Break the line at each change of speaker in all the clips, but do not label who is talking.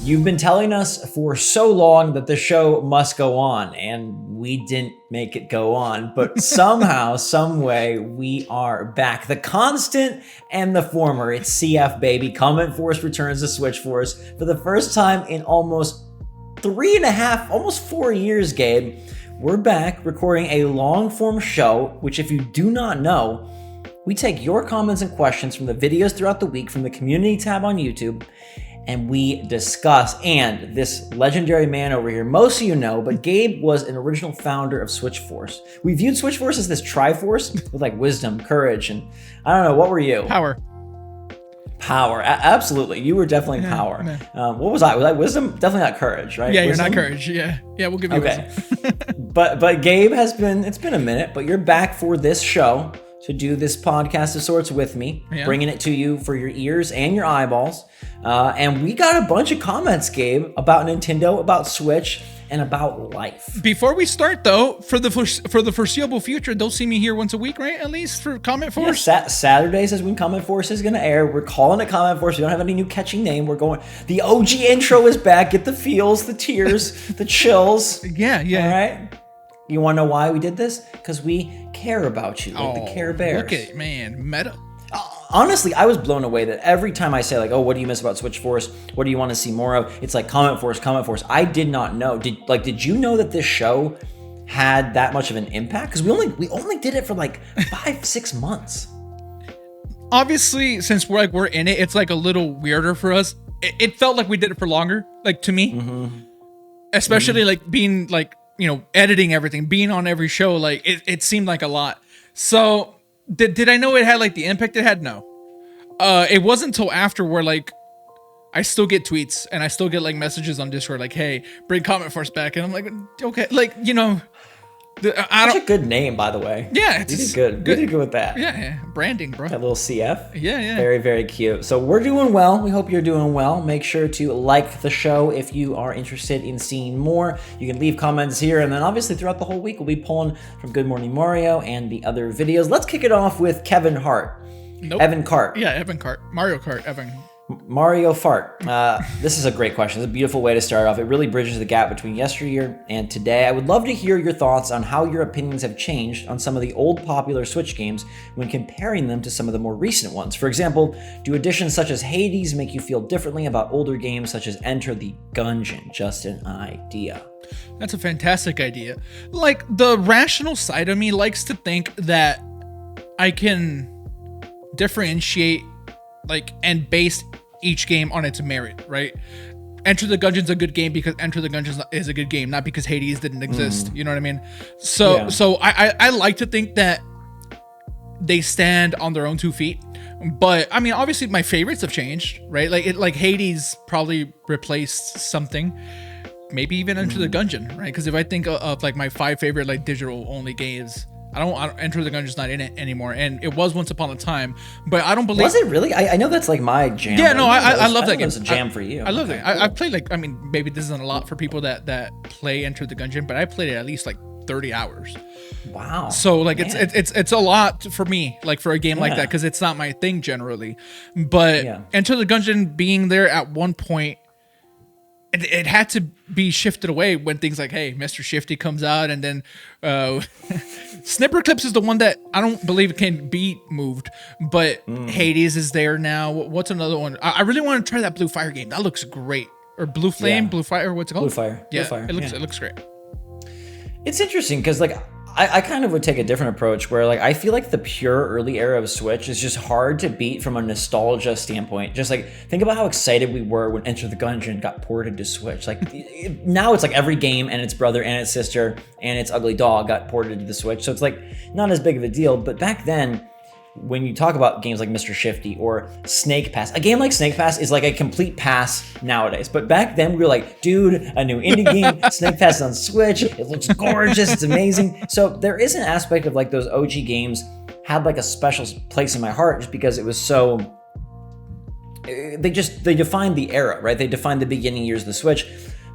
You've been telling us for so long that the show must go on, and we didn't make it go on, but somehow, some way, we are back. The constant and the former. It's CF, baby. CommentForce returns to SwitchForce for the first time in almost 3.5, almost 4 years, Gabe. We're back recording a long-form show, which if you do not know, we take your comments and questions from the videos throughout the week from the community tab on YouTube, and we discuss. And this legendary man over here, most of you know, but Gabe was an original founder of SwitchForce. We viewed SwitchForce as this Triforce with like wisdom, courage, and I don't know, what were you? Power. Absolutely. You were definitely power. What was I? Was I wisdom? Definitely not courage, right?
Yeah,
wisdom?
You're not courage. Yeah, we'll give you wisdom.
But Gabe it's been a minute, but you're back for this show to do this podcast of sorts with me, bringing it to you for your ears and your eyeballs. And we got a bunch of comments, Gabe, about Nintendo, about Switch, and about life.
Before we start, though, for the foreseeable future, they'll see me here once a week, right? At least for CommentForce.
Yeah, Saturdays is when CommentForce is going to air. We're calling it CommentForce. We don't have any new catchy name. We're going. The OG intro is back. Get the feels, the tears, the chills.
Yeah.
All right. You want to know why we did this? Because we care about you, like the Care Bears.
Look at it, man. Meta.
Honestly, I was blown away that every time I say like, oh, what do you miss about SwitchForce? What do you want to see more of? It's like CommentForce. I did not know. Did you know that this show had that much of an impact? Because we only did it for like 5-6 months.
Obviously, since we're in it, it's like a little weirder for us. It felt like we did it for longer, like to me, especially like being like, editing everything, being on every show, like it seemed like a lot. So did I know it had like the impact it had? No. It wasn't until after where like I still get tweets and I still get like messages on Discord like, hey, bring CommentForce back. And I'm like, okay, like,
Such a good name, by the way.
Yeah,
you did good. You did good with that.
Yeah, branding, bro.
That little CF.
Yeah.
Very, very cute. So we're doing well. We hope you're doing well. Make sure to like the show if you are interested in seeing more. You can leave comments here, and then obviously throughout the whole week we'll be pulling from Good Morning Mario and the other videos. Let's kick it off with Kevin Hart.
Nope.
Evan Cart.
Yeah, Evan Cart. Mario Kart, Evan.
Mario Fart. This is a great question. It's a beautiful way to start off. It really bridges the gap between yesteryear and today. I would love to hear your thoughts on how your opinions have changed on some of the old popular Switch games when comparing them to some of the more recent ones. For example, do additions such as Hades make you feel differently about older games such as Enter the Gungeon? Just an idea.
That's a fantastic idea. Like, the rational side of me likes to think that I can differentiate and base each game on its merit, right? Enter the Gungeon's a good game because Enter the Gungeon is a good game, not because Hades didn't exist. You know what I mean? So I like to think that they stand on their own 2 feet. But I mean, obviously my favorites have changed, right? Like Hades probably replaced something. Maybe even Enter the Gungeon, right? Because if I think of like my 5 favorite like digital only games, I don't Enter the Gungeon's not in it anymore, and it was once upon a time, but I don't believe.
Was it really? I know that's like my jam.
Yeah, no, I love that game.
It's a jam for you.
I love it. I played maybe this isn't a lot for people that play Enter the Gungeon, but I played it at least like 30 hours.
Wow.
So like it's a lot for me, like for a game like that, because it's not my thing generally. But Enter the Gungeon being there at one point, it had to be shifted away when things like, hey, Mr. Shifty comes out, and then Snipper Clips is the one that I don't believe it can be moved, but Hades is there now. What's another one? I really want to try that Blue Fire game. That looks great. Or Blue Flame, Blue Fire, what's it called?
Blue Fire.
Yeah,
Blue Fire.
It looks great.
It's interesting because like I kind of would take a different approach where like I feel like the pure early era of Switch is just hard to beat from a nostalgia standpoint. Just like think about how excited we were when Enter the Gungeon got ported to Switch. Like now it's like every game and its brother and its sister and its ugly dog got ported to the Switch. So it's like not as big of a deal. But back then, when you talk about games like Mr. Shifty or Snake Pass, a game like Snake Pass is like a complete pass nowadays. But back then we were like, dude, a new indie game, Snake Pass on Switch, it looks gorgeous, it's amazing. So there is an aspect of like those OG games had like a special place in my heart just because it was so, they defined the era, right? They defined the beginning years of the Switch.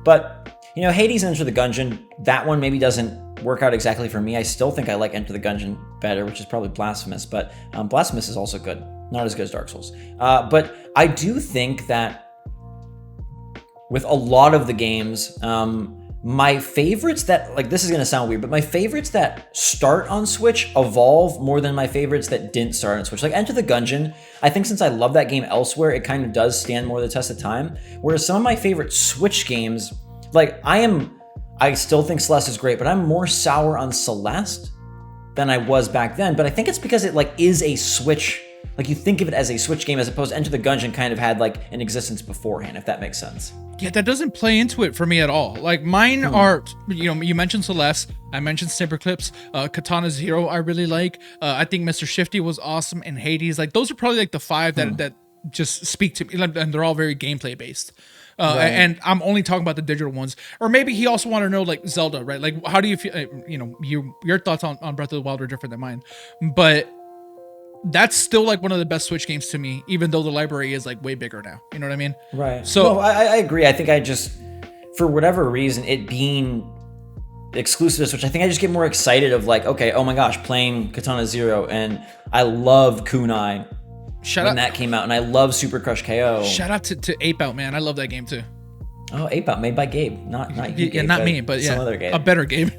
But Hades and Enter the Gungeon, that one maybe doesn't work out exactly for me. I still think I like Enter the Gungeon better, which is probably Blasphemous, but Blasphemous is also good. Not as good as Dark Souls. But I do think that with a lot of the games. My favorites that, like, this is gonna sound weird, but my favorites that start on Switch evolve more than my favorites that didn't start on Switch. Like Enter the Gungeon, I think since I love that game elsewhere, it kind of does stand more the test of time. Whereas some of my favorite Switch games, like I still think Celeste is great, but I'm more sour on Celeste than I was back then. But I think it's because it like is a Switch, like you think of it as a Switch game as opposed to Enter the Gungeon kind of had like an existence beforehand, if that makes sense.
Yeah, that doesn't play into it for me at all. Like mine are, you know, you mentioned Celeste, I mentioned Snipperclips, Katana Zero I really like. I think Mr. Shifty was awesome, and Hades. Like those are probably like the 5 that just speak to me, and they're all very gameplay based. Right. And I'm only talking about the digital ones. Or maybe he also wanted to know like Zelda, right? Like how do you feel, you know, your thoughts on Breath of the Wild are different than mine. But that's still like one of the best Switch games to me, even though the library is like way bigger now. You know what I mean?
Right.
So
no, I agree. I think I just, for whatever reason, it being exclusive to Switch, I think I just get more excited of like, okay, oh my gosh, playing Katana Zero, and I loved Kunai when that came out, and I love Super Crush KO.
Shout out to Ape Out, man. I love that game too.
Oh, Ape Out, made by Gabe, not you.
Yeah,
Gabe,
not me, but yeah,
some other game,
a better game.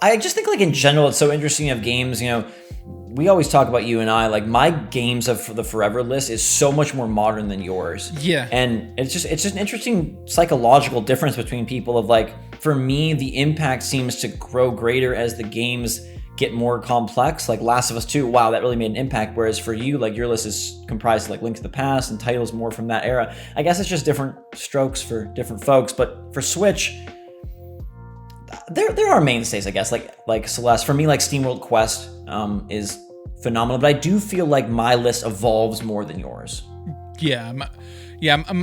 I just think like in general, it's so interesting of games. You know, we always talk about you and I. Like my games of the Forever list is so much more modern than yours.
Yeah,
and it's just an interesting psychological difference between people. Of like, for me, the impact seems to grow greater as the games get more complex. Like Last of Us 2, wow, that really made an impact. Whereas for you, like your list is comprised of like Link to the Past and titles more from that era. I guess it's just different strokes for different folks. But for Switch, there are mainstays, I guess, like Celeste. For me, like SteamWorld Quest is phenomenal, but I do feel like my list evolves more than yours.
Yeah,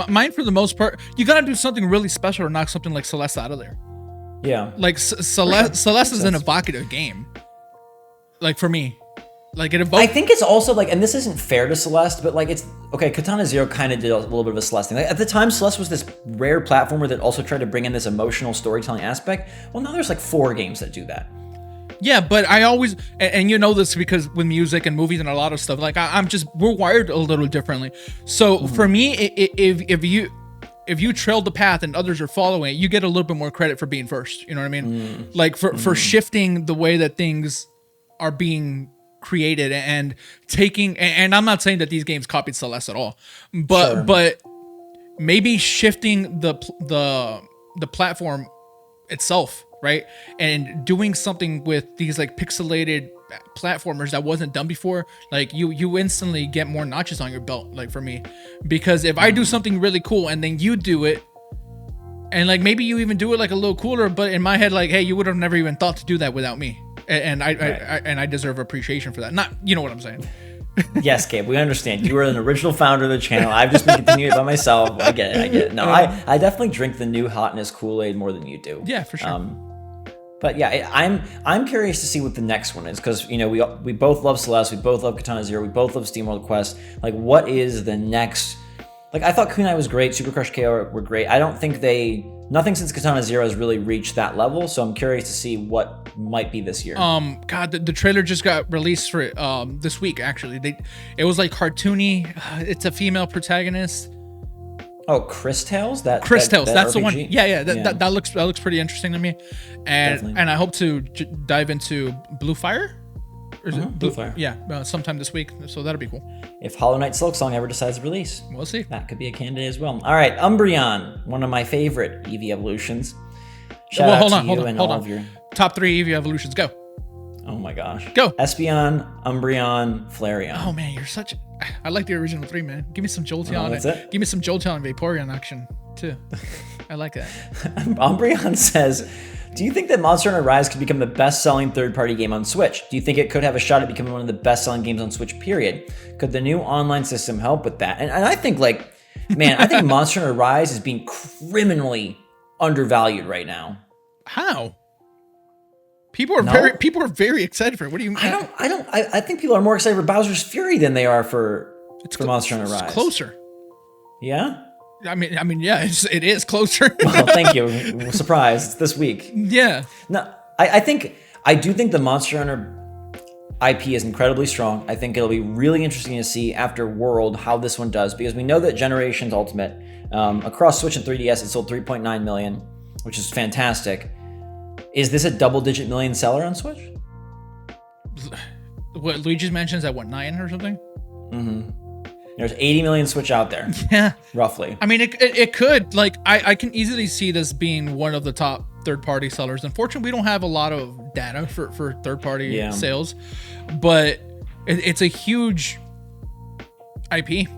mine for the most part, you gotta do something really special to knock something like Celeste out of there.
Yeah,
like Celeste is an evocative game. Like for me, like it evoked.
I think it's also like, and this isn't fair to Celeste, but like it's okay. Katana Zero kind of did a little bit of a Celeste thing. Like at the time, Celeste was this rare platformer that also tried to bring in this emotional storytelling aspect. Well, now there's like 4 games that do that.
Yeah, but I always, and you know this because with music and movies and a lot of stuff, like we're wired a little differently. So for me, if you trailed the path and others are following it, you get a little bit more credit for being first. You know what I mean? Like for shifting the way that things are being created and taking, and I'm not saying that these games copied Celeste at all, but maybe shifting the platform itself, right? And doing something with these like pixelated platformers that wasn't done before, like you instantly get more notches on your belt, like for me, because if I do something really cool and then you do it, and like maybe you even do it like a little cooler, but in my head, like, hey, you would have never even thought to do that without me, and I deserve appreciation for that. Not, you know what I'm saying?
Yes, Gabe, we understand. You were an original founder of the channel. I've just been continuing it by myself. I get it. No, I definitely drink the new hotness Kool-Aid more than you do.
Yeah, for sure.
But yeah, I'm curious to see what the next one is, because you know we both love Celeste, we both love Katana Zero, we both love SteamWorld Quest. Like, what is the next? Like, I thought Kunai was great, Super Crush KO were great. I don't think nothing since Katana Zero has really reached that level. So I'm curious to see what might be this year.
God, the trailer just got released for it this week. Actually, it was like cartoony. It's a female protagonist.
Oh, Chris Tales? That's
the
RPG?
one. Yeah. That looks pretty interesting to me, and I hope to dive into Blue Fire. Or is it
Blue Fire?
Yeah, sometime this week. So that'll be cool.
If Hollow Knight Silksong ever decides to release,
we'll see.
That could be a candidate as well. All right, Umbreon, one of my favorite Eevee evolutions. Shout out to you and all of your
top 3 Eevee evolutions. Go.
Oh my gosh.
Go.
Espeon, Umbreon, Flareon.
Oh man, I like the original 3, man. Give me some Jolteon.
That's it?
Give me some Jolteon and Vaporeon action too. I like that.
Umbreon says, do you think that Monster Hunter Rise could become the best-selling third-party game on Switch? Do you think it could have a shot at becoming one of the best-selling games on Switch, period? Could the new online system help with that? And I think, like, man, I think Monster Hunter Rise is being criminally undervalued right now.
How? People are very excited for it. What do you mean?
I think people are more excited for Bowser's Fury than they are for Monster Hunter Rise.
It's closer.
Yeah?
I mean, yeah, it is closer.
Well, thank you. Surprise! It's this week.
Yeah.
No, I do think the Monster Hunter. IP is incredibly strong. I think it'll be really interesting to see after World how this one does, because we know that Generations Ultimate across Switch and 3DS it sold 3.9 million, which is fantastic. Is this a double-digit million seller on Switch?
What Luigi's Mansion's at 9 or something?
There's 80 million Switch out there.
Yeah,
roughly.
I mean, it could. Like, I can easily see this being one of the top third-party sellers. Unfortunately, we don't have a lot of data for third-party sales, but it's a huge IP.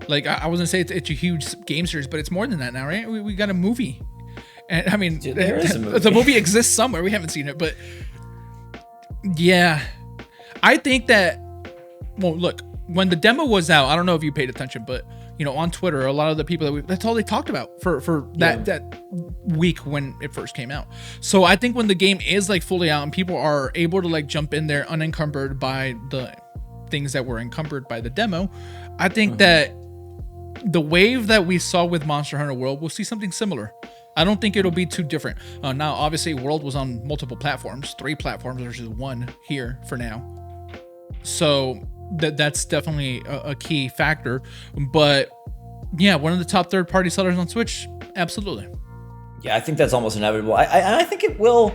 Like, I wasn't say it's a huge game series, but it's more than that now, right? We got a movie, and I mean,
Dude, there is a movie.
The movie exists somewhere. We haven't seen it, but yeah, I think that. Well, look. When the demo was out, I don't know if you paid attention, but you know, on Twitter, a lot of the people that's all they talked about for that week when it first came out. So I think when the game is like fully out and people are able to like jump in there unencumbered by the things that were encumbered by the demo, I think that the wave that we saw with Monster Hunter World, we'll see something similar. I don't think it'll be too different. Now, obviously, World was on multiple platforms, 3 platforms versus 1 here for now. So that's definitely a key factor. But yeah, one of the top third-party sellers on Switch, absolutely.
Yeah, I think that's almost inevitable. I think it will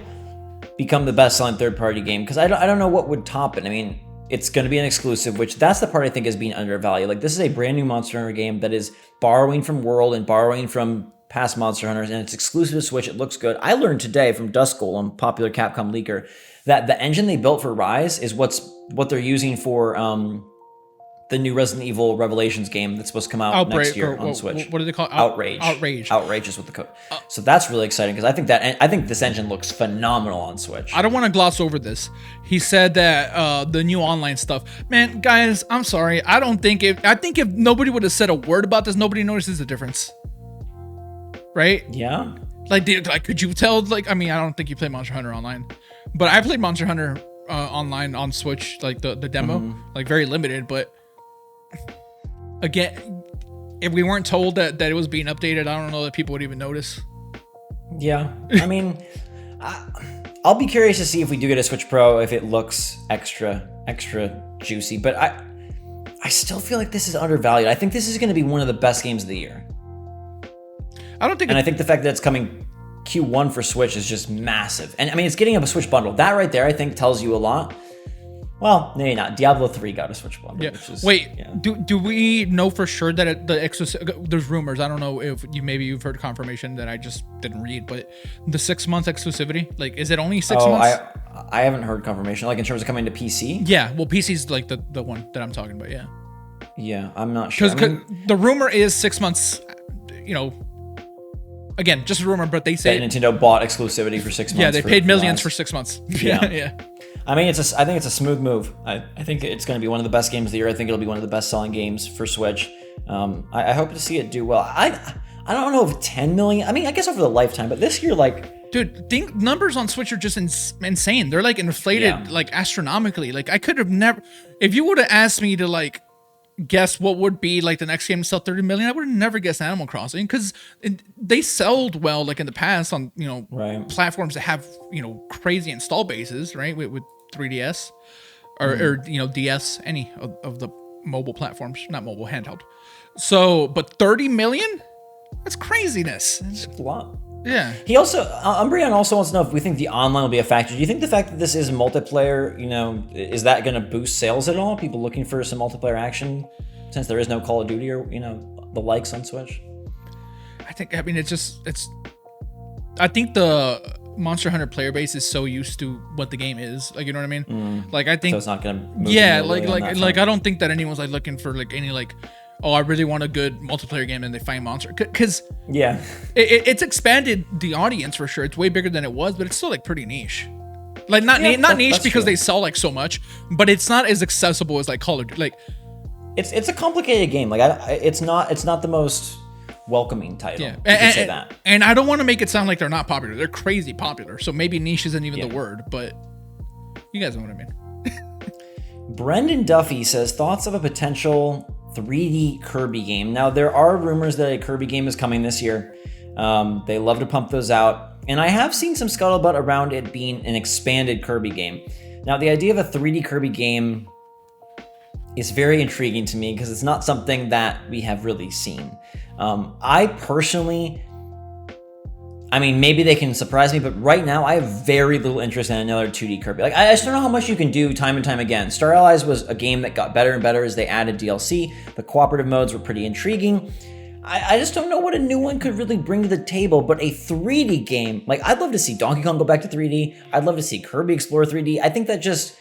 become the best-selling third-party game, because I don't know what would top it. I mean, it's going to be an exclusive, which that's the part I think is being undervalued. Like, this is a brand new Monster Hunter game that is borrowing from World and borrowing from past Monster Hunters, and it's exclusive to Switch. It looks good. I learned today from Dust Golem, popular Capcom leaker, that the engine they built for Rise is what they're using for the new Resident Evil Revelations game that's supposed to come out next year on Switch.
What do they call it?
Outrage. Outrage is what the code. So that's really exciting, because I think this engine looks phenomenal on Switch.
I don't want to gloss over this. He said that the new online stuff. Man, guys, I'm sorry. I think if nobody would have said a word about this, nobody notices the difference. Right?
Yeah.
Like, could you tell? Like, I mean, I don't think you play Monster Hunter Online, but I played Monster Hunter Online on Switch, like the demo, like very limited. But again, if we weren't told that it was being updated, I don't know that people would even notice. Yeah,
I mean, I'll be curious to see if we do get a Switch Pro, if it looks extra juicy. But I still feel like this is undervalued. I think this is going to be one of the best games of the year. I think the fact that it's coming Q1 for Switch is just massive. And I mean, it's getting a Switch bundle. That right there, I think, tells you a lot. Well, maybe not. Diablo 3 got a Switch bundle.
Yeah. Do we know for sure that there's rumors. I don't know if you've heard confirmation that I just didn't read, but the 6 month exclusivity, like, is it only 6 months?
I haven't heard confirmation, like in terms of coming to PC.
Yeah, well, PC's like the one that I'm talking about. Yeah.
Yeah, I'm not sure.
Because the rumor is 6 months. You know. Again, just a rumor, but they say
that Nintendo bought exclusivity for 6 months.
Yeah, they paid millions for 6 months. Yeah.
I mean, I think it's a smooth move. I think it's going to be one of the best games of the year. I think it'll be one of the best-selling games for Switch. I hope to see it do well. I don't know if 10 million. I mean, I guess over the lifetime, but this year, like,
dude, numbers on Switch are just insane. They're like inflated, like astronomically. Like, I could have never. If you would have asked me to like guess what would be like the next game to sell 30 million, I would have never guessed Animal Crossing, because they sold well like in the past on platforms that have crazy install bases, right, with 3DS or DS, any of the mobile platforms, not mobile, handheld. So, but 30 million, that's craziness.
It's a lot.
Yeah.
He also, Umbreon also wants to know if we think the online will be a factor. Do you think the fact that this is multiplayer, is that going to boost sales at all? People looking for some multiplayer action, since there is no Call of Duty or, the likes on Switch?
I think the Monster Hunter player base is so used to what the game is. Like, you know what I mean? Like, I think. So
it's not going to move.
Yeah, like I don't think that anyone's like looking for like any like, oh, I really want a good multiplayer game, and they find Monster. Because it's expanded the audience for sure. It's way bigger than it was, but it's still like pretty niche. Like not niche because they sell like so much, but it's not as accessible as like Call of Duty. Like,
it's a complicated game. Like it's not the most welcoming title. Yeah, you can say that.
And I don't want to make it sound like they're not popular. They're crazy popular. So maybe niche isn't even the word, but you guys know what I mean.
Brendan Duffy says, thoughts of a potential 3D Kirby game. Now, there are rumors that a Kirby game is coming this year. They love to pump those out. And I have seen some scuttlebutt around it being an expanded Kirby game. Now, the idea of a 3D Kirby game is very intriguing to me because it's not something that we have really seen. I personally, I mean, maybe they can surprise me, but right now I have very little interest in another 2D Kirby. Like, I just don't know how much you can do time and time again. Star Allies was a game that got better and better as they added DLC. The cooperative modes were pretty intriguing. I just don't know what a new one could really bring to the table, but a 3D game, like, I'd love to see Donkey Kong go back to 3D. I'd love to see Kirby explore 3D. I think that just,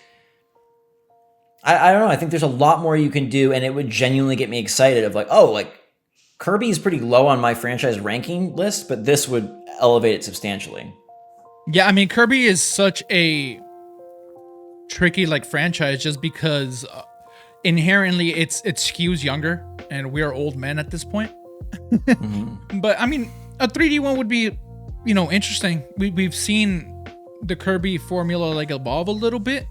I don't know, I think there's a lot more you can do, and it would genuinely get me excited of like, oh, like, Kirby is pretty low on my franchise ranking list, but this would elevate it substantially.
Yeah, I mean, Kirby is such a tricky like franchise just because inherently it skews younger, and we are old men at this point. Mm-hmm. But I mean, a 3D one would be, you know, interesting. We've seen the Kirby formula like evolve a little bit,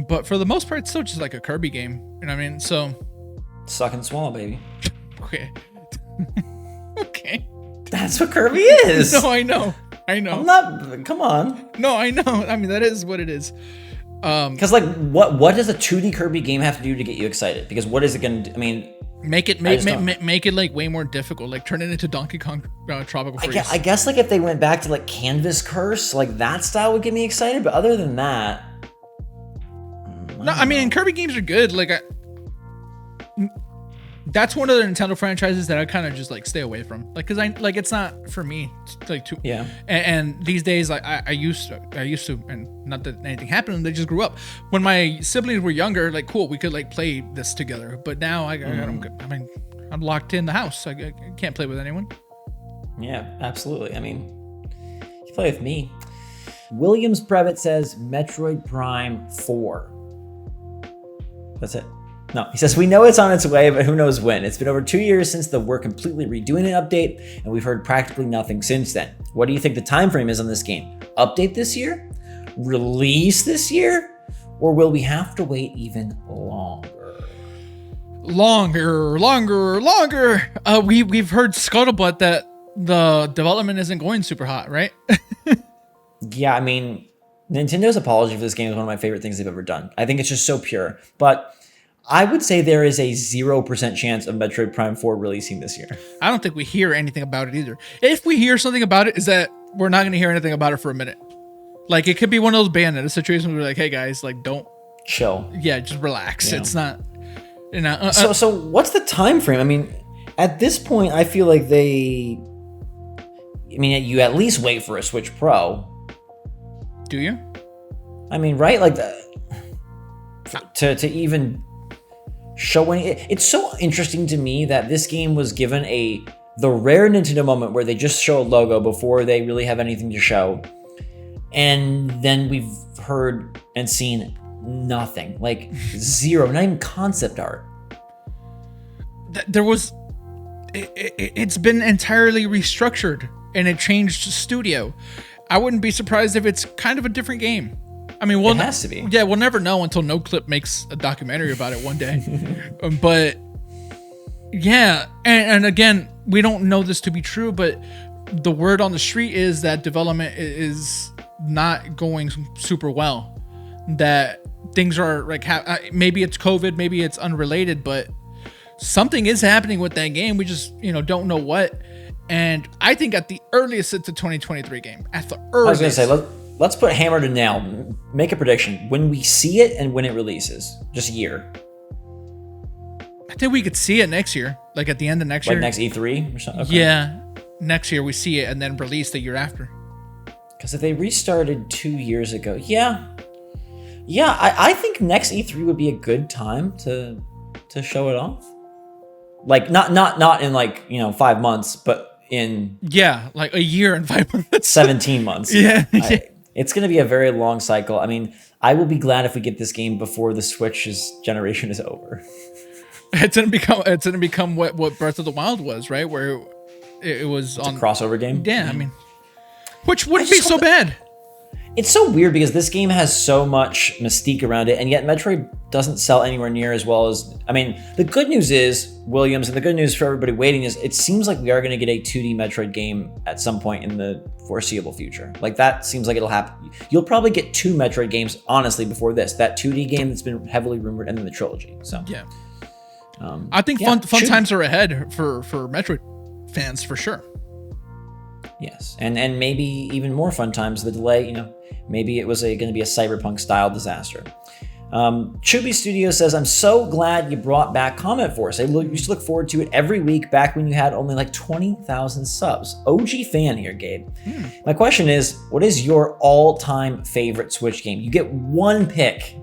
but for the most part, it's still just like a Kirby game. You know what I mean? So
suck and swallow, baby.
Okay. Okay.
That's what Kirby is.
No, I know. I'm
not. Come on.
No, I know. I mean, that is what it is.
Because like, what does a 2D Kirby game have to do to get you excited? Because what is it going to do? I mean,
make it like way more difficult. Like turn it into Donkey Kong Tropical Freeze.
I guess like if they went back to like Canvas Curse, like that style would get me excited. But other than that,
I mean, Kirby games are good. Like, that's one of the Nintendo franchises that I kind of just like stay away from. Like, cause it's not for me. Like, too.
Yeah.
And these days, like I used to, and not that anything happened. They just grew up. When my siblings were younger, like, cool, we could like play this together. But now I'm locked in the house. I can't play with anyone.
Yeah, absolutely. I mean, you play with me. Williams Previtt says Metroid Prime 4. That's it. No, he says, we know it's on its way, but who knows when. It's been over 2 years since the we're completely redoing an update, and we've heard practically nothing since then. What do you think the time frame is on this game? Update this year? Release this year? Or will we have to wait even longer?
Longer. We've heard scuttlebutt that the development isn't going super hot, right?
Yeah, I mean, Nintendo's apology for this game is one of my favorite things they've ever done. I think it's just so pure. But I would say there is a 0% chance of Metroid Prime 4 releasing this year.
I don't think we hear anything about it either. If we hear something about it, is that we're not going to hear anything about it for a minute. Like, it could be one of those Bayonetta situations where we're like, hey guys, like, don't chill. Yeah, just relax. Yeah. It's not, you know.
So what's the time frame? I mean, at this point, I feel like you at least wait for a Switch Pro.
Do you?
I mean, right? Like, to even showing it. It's so interesting to me that this game was given the rare Nintendo moment where they just show a logo before they really have anything to show. And then we've heard and seen nothing. Like, zero, not even concept art.
It's been entirely restructured and it changed studio. I wouldn't be surprised if it's kind of a different game. I mean, it has to be. Yeah, we'll never know until NoClip makes a documentary about it one day. But yeah, and again, we don't know this to be true, but the word on the street is that development is not going super well. That things are like, maybe it's COVID, maybe it's unrelated, but something is happening with that game. We just, don't know what. And I think at the earliest, it's a 2023 game. At the earliest.
I was going to say, let's put hammer to nail. Make a prediction. When we see it and when it releases. Just a year.
I think we could see it next year. Like at the end of next year.
Like next E3 or something? Okay.
Yeah. Next year we see it and then release the year after.
Because if they restarted 2 years ago, yeah, I think next E3 would be a good time to show it off. Like not in like 5 months, but in
like a year and 5 months,
17 months.
Yeah,
it's going to be a very long cycle. I mean, I will be glad if we get this game before the Switch's generation is over.
It's gonna become what Breath of the Wild was, right? Where it was
a crossover game.
Yeah, I mean, which wouldn't be so bad.
It's so weird because this game has so much mystique around it, and yet Metroid doesn't sell anywhere near as well as... I mean, the good news is, Williams, and the good news for everybody waiting is it seems like we are going to get a 2D Metroid game at some point in the foreseeable future. Like, that seems like it'll happen. You'll probably get 2 Metroid games, honestly, before this. That 2D game that's been heavily rumored, and then the trilogy. So
yeah. I think fun times are ahead for Metroid fans, for sure.
Yes, and maybe even more fun times. The delay, maybe it was going to be a cyberpunk style disaster. Chubby Studio says, I'm so glad you brought back CommentForce. I used to look forward to it every week back when you had only like 20,000 subs. OG fan here, Gabe. My question is, what is your all-time favorite Switch game? You get one pick.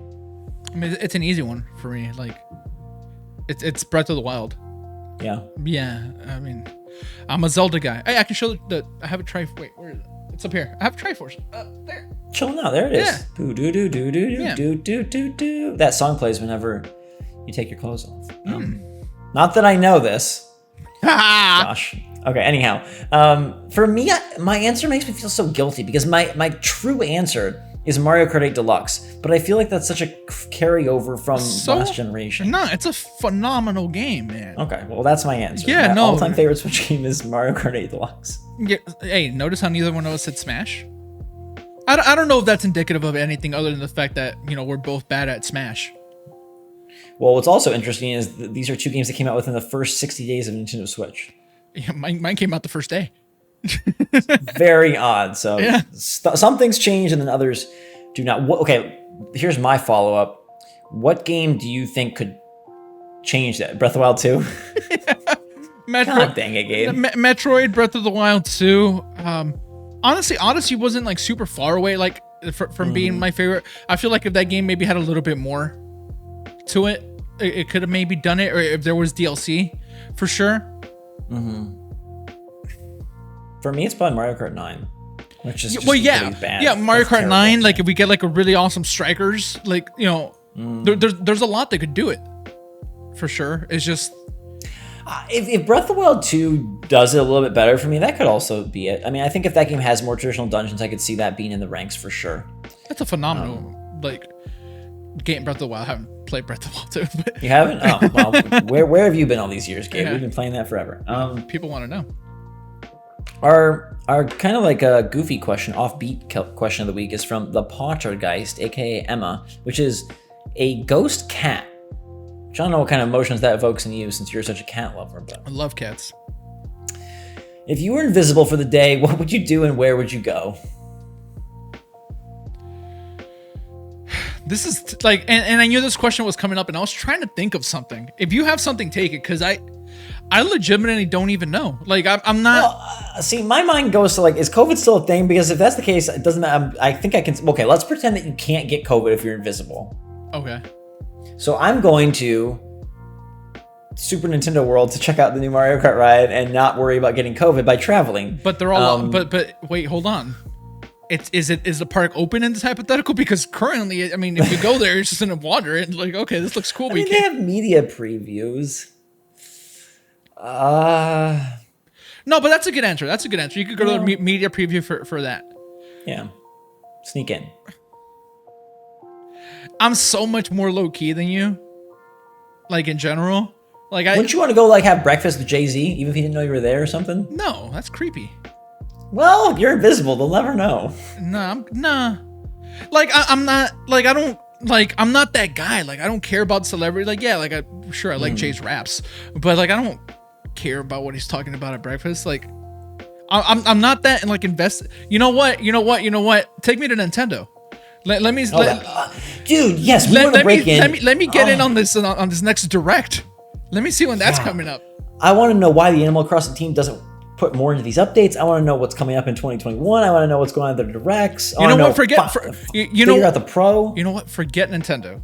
I mean, it's an easy one for me. Like, it's Breath of the Wild.
Yeah.
Yeah, I mean... I'm a Zelda guy. Hey, I can show I have a wait, where is it? It's up here. I have a Triforce. There.
Chill now. There it is.
Yeah.
Do do do do do do do do do. That song plays whenever you take your clothes off. Not that I know this. Gosh. Okay. Anyhow, for me, my answer makes me feel so guilty because my true answer is Mario Kart 8 Deluxe, but I feel like that's such a carryover from last generation.
No, it's a phenomenal game, man.
Okay, well, that's my answer.
Yeah,
my
no.
all-time favorite Switch game is Mario Kart 8 Deluxe.
Yeah, hey, notice how neither one of us said Smash? I don't know if that's indicative of anything other than the fact that, we're both bad at Smash.
Well, what's also interesting is that these are 2 games that came out within the first 60 days of Nintendo Switch.
Yeah, mine came out the first day.
Very odd. So
yeah.
Some things change and then others do not. Okay, here's my follow-up. What game do you think could change that? Breath of the Wild 2? God dang it, Gabe.
Metroid, Breath of the Wild 2. Honestly, Odyssey wasn't like super far away like from being my favorite. I feel like if that game maybe had a little bit more to it, it could have maybe done it, or if there was DLC, for sure.
For me, it's probably Mario Kart 9, which is just
really
bad.
Yeah, Mario Kart 9. Like if we get like a really awesome strikers, like there's a lot that could do it, for sure. It's just
if Breath of the Wild 2 does it a little bit better for me, that could also be it. I mean, I think if that game has more traditional dungeons, I could see that being in the ranks for sure.
That's a phenomenal game. Breath of the Wild. I haven't played Breath of the Wild 2. But
you haven't? Oh well, where have you been all these years, Gabe? Yeah. We've been playing that forever.
People want to know.
Our kind of like a goofy question, offbeat question of the week is from the Pottergeist, aka Emma, which is a ghost cat. I don't know what kind of emotions that evokes in you since you're such a cat lover, but
I love cats.
If you were invisible for the day, what would you do and where would you go?
This is like, and I knew this question was coming up, and I was trying to think of something. If you have something, take it, because I legitimately don't even know. Like, I'm not.
Well, see, my mind goes to like, is COVID still a thing? Because if that's the case, it doesn't matter. I think I can. Okay, let's pretend that you can't get COVID if you're invisible.
Okay.
So I'm going to Super Nintendo World to check out the new Mario Kart ride and not worry about getting COVID by traveling.
But they're all. But wait, hold on. Is the park open in this hypothetical? Because currently, I mean, if you go there, you're just gonna wander it. Like, okay, this looks cool.
I mean, they have media previews.
No, but that's a good answer. That's a good answer. You could go to the media preview for that.
Yeah, sneak in.
I'm so much more low key than you. Like in general, like
wouldn't you want to go like have breakfast with Jay-Z even if he didn't know you were there or something?
No, that's creepy.
Well, you're invisible. They'll never know.
Nah. Like I'm not like I don't like I'm not that guy. Like I don't care about celebrity. Like yeah, like I like Jay's raps, but like I don't care about what he's talking about at breakfast. Like I'm not that like invest. You know what? Take me to Nintendo. Let me,
dude. Yes, we want to break in.
Let me get in on this next direct. Let me see when that's coming up.
I want to know why the Animal Crossing team doesn't put more into these updates. I want to know what's coming up in 2021. I want to know what's going on in the directs.
You know what?
Figure out the pro.
You know what? Forget Nintendo.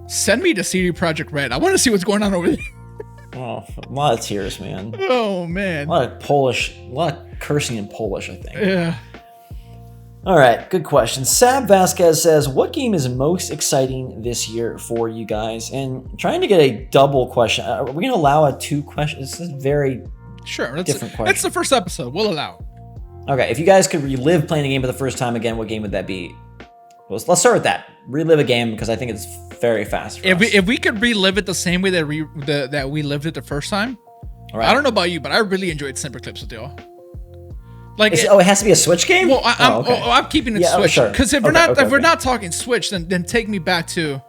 Send me to CD Projekt Red. I want to see what's going on over there.
Oh, a lot of tears, man.
Oh man.
A lot of cursing in Polish, I think.
Yeah.
All right, good question. Sab Vasquez says, what game is most exciting this year for you guys? And trying to get a double question. Are we going to allow a 2 questions? This is very different question.
It's the first episode. We'll allow.
Okay, if you guys could relive playing a game for the first time again, what game would that be? Well, let's start with that. Relive a game, because I think it's very fast for us.
If we could relive it the same way that we lived it the first time,
Right.
I don't know about you, but I really enjoyed Snipper Clips with y'all. Like,
it has to be a Switch game?
Well, I'm keeping it Switch, because if we're not talking Switch, then take me back to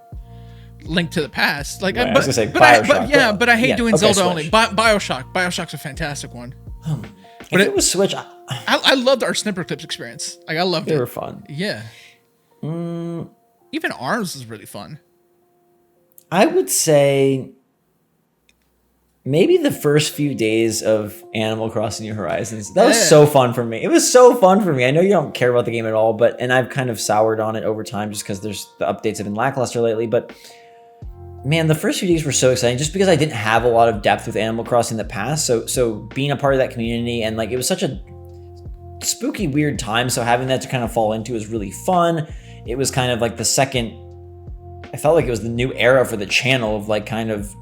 Link to the Past. Like,
right, I was gonna say
but
BioShock,
I hate doing Zelda
Switch.
only. BioShock's a fantastic one.
But it was Switch.
I loved our Snipper Clips experience. Like, I loved it.
They were fun.
Yeah. Even ARMS was really fun.
I would say maybe the first few days of Animal Crossing New Horizons. That was so fun for me. It was so fun for me. I know you don't care about the game at all, and I've kind of soured on it over time just because the updates have been lackluster lately. But man, the first few days were so exciting just because I didn't have a lot of depth with Animal Crossing in the past. So being a part of that community, and like, it was such a spooky, weird time. So having that to kind of fall into was really fun. It was kind of like I felt like it was the new era for the channel of like kind of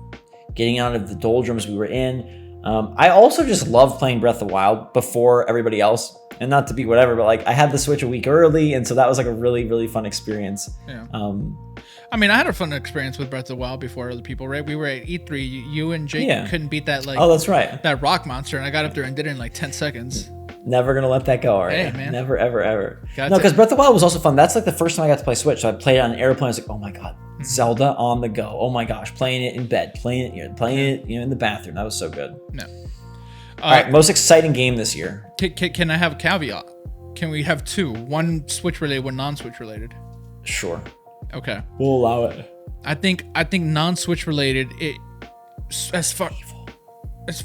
getting out of the doldrums we were in. I also just loved playing Breath of the Wild before everybody else, and not to be whatever, but like I had the Switch a week early, and so that was like a really, really fun experience.
Yeah. I mean, I had a fun experience with Breath of the Wild before other people, right? We were at E3. You and Jake couldn't beat that
that's right.
that rock monster, and I got up there and did it in like 10 seconds.
Never gonna let that go, all right?
Hey, man.
Never, ever, ever. No, because Breath of the Wild was also fun. That's like the first time I got to play Switch. So I played it on an airplane. I was like, oh my god, Zelda on the go. Oh my gosh, playing it in bed, playing it in the bathroom. That was so good.
No.
All right, most exciting game this year.
Can I have a caveat? Can we have two? One Switch related, one non-Switch related.
Sure.
Okay.
We'll allow it.
I think non-Switch related.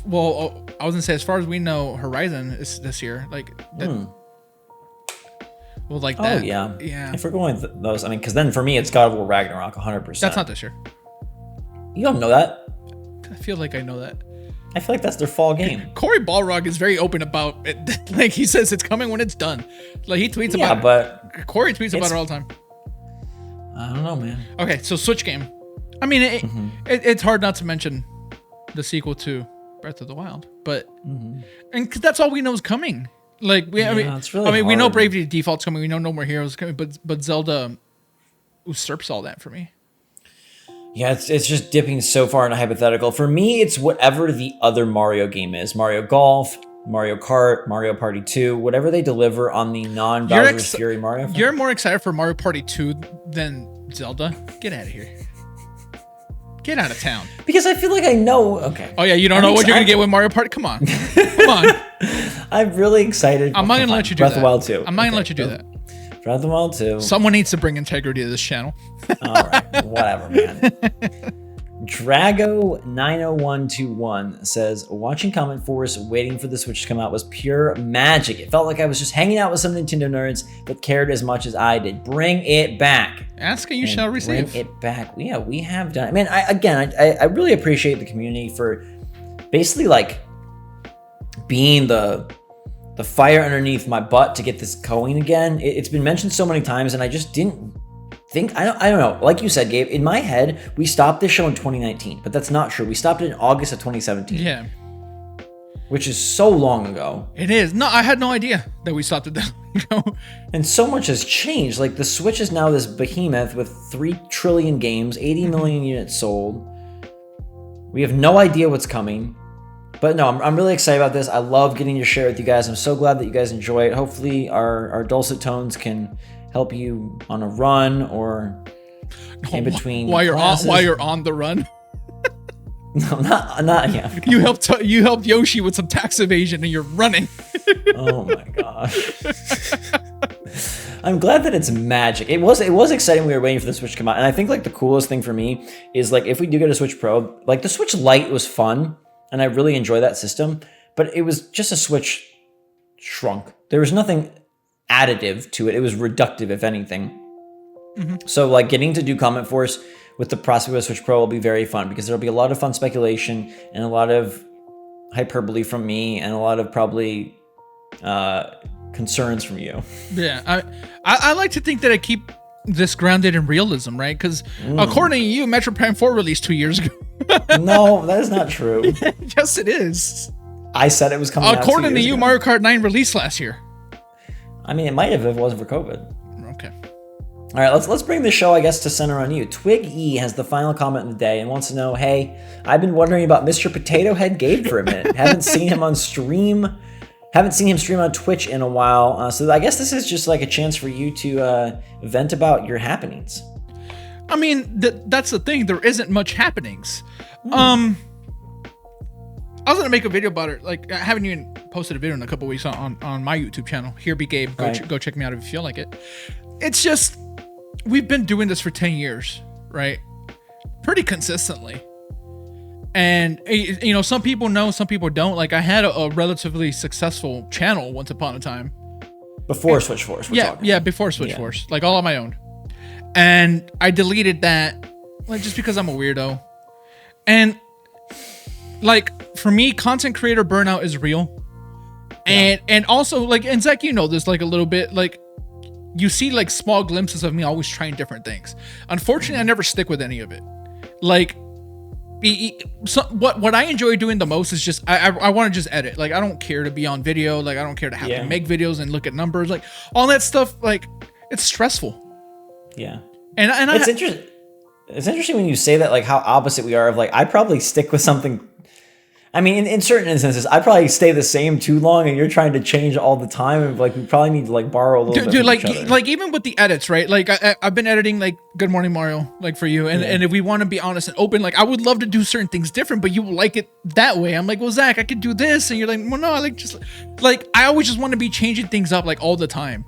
Well, I was gonna say, as far as we know, Horizon is this year. Like that. Well, like that.
Oh yeah.
Yeah.
If we're going with those, I mean, because then for me it's God of War Ragnarok, 100%.
That's not this year.
You don't know that.
I feel like I know that.
I feel like that's their fall game.
Corey Balrog is very open about it. Like, he says it's coming when it's done. Like, he tweets about it.
Yeah, but
Corey tweets about it all the time.
I don't know, man.
Okay, so Switch game. I mean, it's hard not to mention the sequel to Breath of the Wild, but and cause that's all we know is coming. Like,
it's really
we know
hard.
Bravely Default's coming. We know No More Heroes is coming, but Zelda usurps all that for me.
Yeah, it's just dipping so far in a hypothetical. For me, it's whatever the other Mario game is. Mario Golf, Mario Kart, Mario Party 2, whatever they deliver on the non-Bowser's Fury Mario.
You're more excited for Mario Party 2 than Zelda? Get out of here. Get out of town.
Because I feel like I know. Okay.
Oh yeah, you don't know what you're gonna get with Mario Party? Come on. Come on.
I'm really excited.
I'm not gonna let you do that.
Breath of the Wild 2.
I'm not gonna let you do that.
Breath of the Wild 2.
Someone needs to bring integrity to this channel.
All right, whatever, man. Drago90121 says, watching CommentForce waiting for the Switch to come out was pure magic. It felt like I was just hanging out with some Nintendo nerds that cared as much as I did. Bring it back.
Ask and you shall receive.
Bring it back. Yeah, we have done it. Man, I really appreciate the community for basically like being the fire underneath my butt to get this going again. It's been mentioned so many times, and I just didn't think, I don't know. Like you said, Gabe, in my head, we stopped this show in 2019, but that's not true. We stopped it in August of 2017.
Yeah.
Which is so long ago.
It is. No, I had no idea that we stopped it that long ago.
And so much has changed. Like, the Switch is now this behemoth with 3 trillion games, 80 million units sold. We have no idea what's coming. But no, I'm really excited about this. I love getting to share it with you guys. I'm so glad that you guys enjoy it. Hopefully our dulcet tones can help you on a run or in between
while you're
classes.
on the run.
No, not yeah.
You helped Yoshi with some tax evasion and you're running.
Oh my gosh. I'm glad that it's magic. It was exciting. We were waiting for the Switch to come out, and I think like the coolest thing for me is like if we do get a Switch Pro, like the Switch Lite was fun, and I really enjoy that system, but it was just a Switch shrunk. There was nothing additive to it. It was reductive, if anything. So like getting to do CommentForce with the prospect of a Switch Pro will be very fun because there'll be a lot of fun speculation and a lot of hyperbole from me and a lot of probably concerns from you.
Yeah, I like to think that I keep this grounded in realism, right? Because according to you, Metroid Prime 4 released 2 years ago.
No, that is not true.
Yes, it is.
I said it was coming out 2
According to
years
you,
ago.
Mario Kart 9 released last year.
I mean, it might have if it wasn't for COVID.
Okay.
All right, let's bring the show, I guess, to center on you. Twig E has the final comment of the day and wants to know, hey, I've been wondering about Mr. Potato Head Gabe for a minute. Haven't seen him on stream. Haven't seen him stream on Twitch in a while. So I guess this is just like a chance for you to vent about your happenings.
I mean, that's the thing. There isn't much happenings. I was gonna make a video about it. Like, I haven't even posted a video in a couple weeks on my YouTube channel. Here be Gabe. Go check me out if you feel like it. It's just, we've been doing this for 10 years, right? Pretty consistently. And, you know, some people know, some people don't. Like, I had a relatively successful channel once upon a time.
Before SwitchForce, we're talking.
Yeah, before SwitchForce. Like, all on my own. And I deleted that, like, just because I'm a weirdo. And, like, for me, content creator burnout is real. And also, like, and Zach, you know this, like, a little bit, like, you see like small glimpses of me always trying different things. Unfortunately, I never stick with any of it. Like, what I enjoy doing the most is just I want to just edit. Like, I don't care to be on video. Like, I don't care to have to make videos and look at numbers. Like, all that stuff. Like, it's stressful.
Yeah.
And
it's interesting. It's interesting when you say that. Like, how opposite we are. Of like, I probably stick with something. I mean, in certain instances, I probably stay the same too long, and you're trying to change all the time. And like, we probably need to like borrow a little bit. Dude,
like,
from each other.
Like even with the edits, right? Like, I've been editing like Good Morning Mario, like for you, and if we want to be honest and open, like I would love to do certain things different, but you like it that way. I'm like, well, Zach, I could do this, and you're like, well, no, I like just like I always just want to be changing things up like all the time.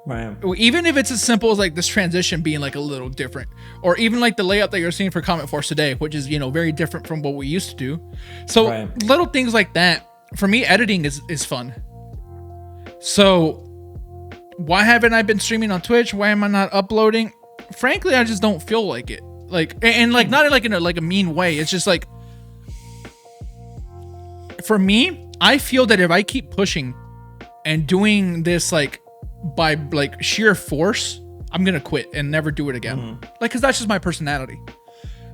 Right.
Even if it's as simple as like this transition being like a little different, or even like the layout that you're seeing for CommentForce today, which is, you know, very different from what we used to do. So little things like that, for me, editing is fun. So why haven't I been streaming on Twitch? Why am I not uploading? Frankly, I just don't feel like it. Like, and like not like in a mean way. It's just like, for me, I feel that if I keep pushing and doing this like by like sheer force, I'm gonna quit and never do it again. Like, cause that's just my personality.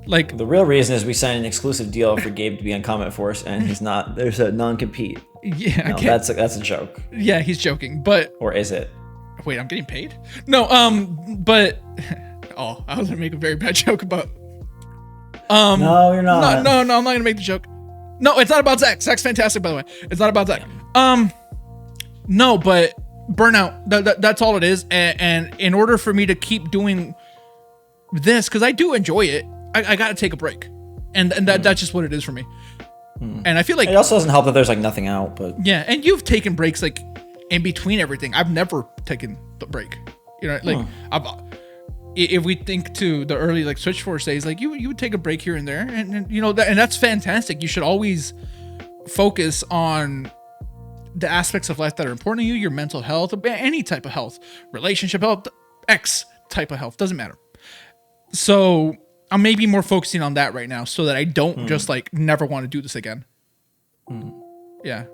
Like,
the real reason is we signed an exclusive deal for Gabe to be on CommentForce, and he's not. There's a non-compete.
Yeah,
no, that's a joke.
Yeah, he's joking, but
or is it?
Wait, I'm getting paid? No, but oh, I was gonna make a very bad joke about.
No, you're not.
No, I'm not gonna make the joke. No, it's not about Zach. Zach's fantastic, by the way. It's not about Zach. No, but burnout. That's all it is. And in order for me to keep doing this, because I do enjoy it, I gotta take a break, and that's just what it is for me. And I feel like
it also doesn't help that there's like nothing out, but
yeah. And you've taken breaks like in between everything. I've never taken the break. You know, like if we think to the early like SwitchForce days, like you would take a break here and there, and you know and that's fantastic. You should always focus on the aspects of life that are important to you, your mental health, any type of health, relationship health, X type of health, doesn't matter. So I'm maybe more focusing on that right now so that I don't just like never want to do this again. Yeah.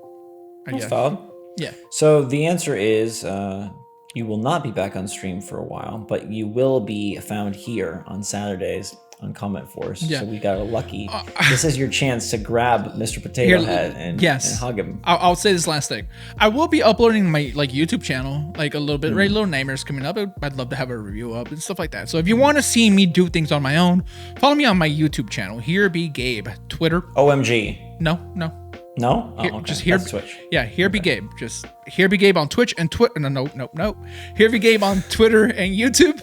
That's valid.
Yeah.
So the answer is you will not be back on stream for a while, but you will be found here on Saturdays on CommentForce. So we got a lucky. This is your chance to grab Mr. Potato Head and hug him.
I'll say this last thing. I will be uploading my like YouTube channel like a little bit. Right, little nightmares coming up. I'd love to have a review up and stuff like that. So if you want to see me do things on my own, follow me on my YouTube channel. Here be Gabe. Twitter.
OMG.
No.
No?
Here,
okay.
Just here.
That's Twitch.
Yeah, here be Gabe. Just here be Gabe on Twitch and Twitter. No. Here be Gabe on Twitter and YouTube.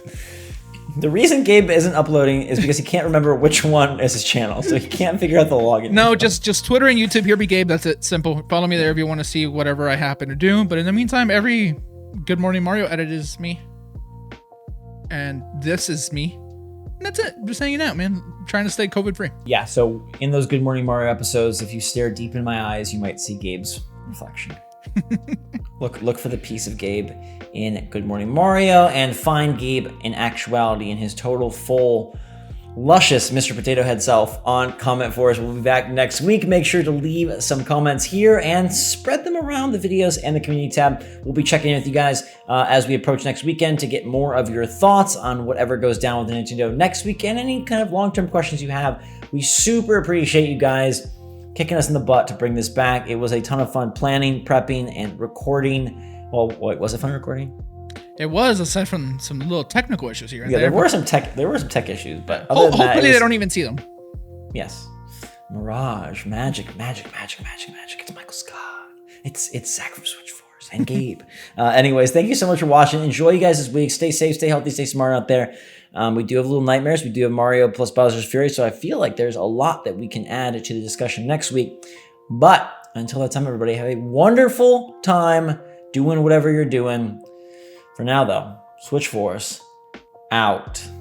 The reason Gabe isn't uploading is because he can't remember which one is his channel, so he can't figure out the login.
No, just Twitter and YouTube. Here be Gabe. That's it. Simple. Follow me there if you want to see whatever I happen to do. But in the meantime, every Good Morning Mario edit is me, and this is me. And that's it. Just hanging out, man. Trying to stay COVID free.
Yeah. So in those Good Morning Mario episodes, if you stare deep in my eyes, you might see Gabe's reflection. Look for the piece of Gabe in Good Morning Mario, and find Gabe in actuality in his total, full, luscious Mr. Potato Head self on CommentForce. We'll be back next week. Make sure to leave some comments here and spread them around the videos and the community tab. We'll be checking in with you guys as we approach next weekend to get more of your thoughts on whatever goes down with the Nintendo next weekend. Any kind of long-term questions you have. We super appreciate you guys kicking us in the butt to bring this back. It was a ton of fun planning, prepping, and recording Well, wait, was it fun recording?
It was, aside from some little technical issues here and
Yeah,
there.
there were some tech issues, but other than that,
Hopefully they don't even see them.
Yes. Mirage, magic. It's Michael Scott. It's Zach from SwitchForce and Gabe. Anyways, thank you so much for watching. Enjoy you guys this week. Stay safe, stay healthy, stay smart out there. We do have little nightmares. We do have Mario plus Bowser's Fury, so I feel like there's a lot that we can add to the discussion next week. But until that time, everybody, have a wonderful time doing whatever you're doing. For now, though, SwitchForce out.